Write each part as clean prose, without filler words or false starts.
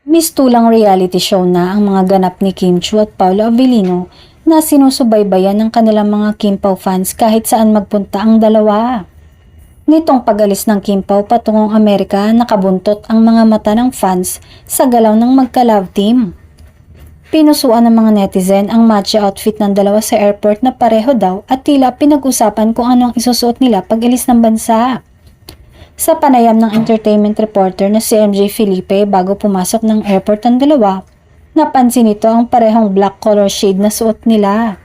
Mistulang reality show na ang mga ganap ni Kim Chiu at Paolo Avellino na sinusubaybayan ng kanilang mga Kim Pao fans kahit saan magpunta ang dalawa. Nitong pag-alis ng Kim Pao patungong Amerika, nakabuntot ang mga mata ng fans sa galaw ng magka-love team. Pinusuan ng mga netizen ang matcha outfit ng dalawa sa airport na pareho daw at tila pinag-usapan kung anong isusuot nila pag alis ng bansa. Sa panayam ng entertainment reporter na si MJ Felipe bago pumasok ng airport ang dalawa, napansin nito ang parehong black color shade na suot nila.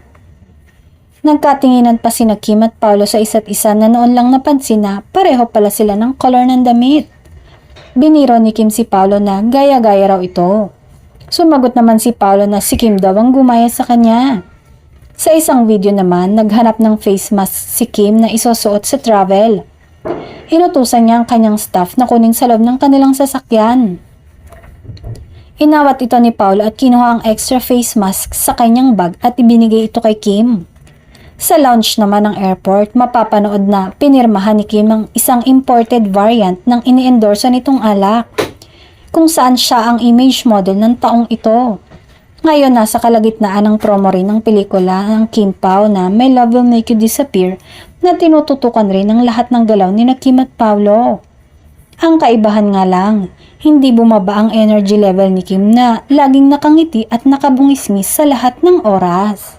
Nagkatinginan pa sina Kim at Paolo sa isa't isa na noon lang napansin na pareho pala sila ng color ng damit. Biniro ni Kim si Paolo na gaya-gaya raw ito. Sumagot naman si Paolo na si Kim daw ang gumaya sa kanya. Sa isang video naman, naghanap ng face mask si Kim na isusuot sa travel. Inutusan niya ang kanyang staff na kunin sa loob ng kanilang sasakyan. Inawat ito ni Paolo at kinuha ang extra face mask sa kanyang bag at ibinigay ito kay Kim. Sa lounge naman ng airport, mapapanood na pinirmahan ni Kim ang isang imported variant ng ini-endorse nitong alak, kung saan siya ang image model ng taong ito. Ngayon, nasa kalagitnaan ng promo rin ng pelikula ng Kim Pao na My Love Will Make You Disappear na tinututukan rin ng lahat ng galaw ni Kim at Paolo. Ang kaibahan nga lang, hindi bumaba ang energy level ni Kim na laging nakangiti at nakabungisngis sa lahat ng oras.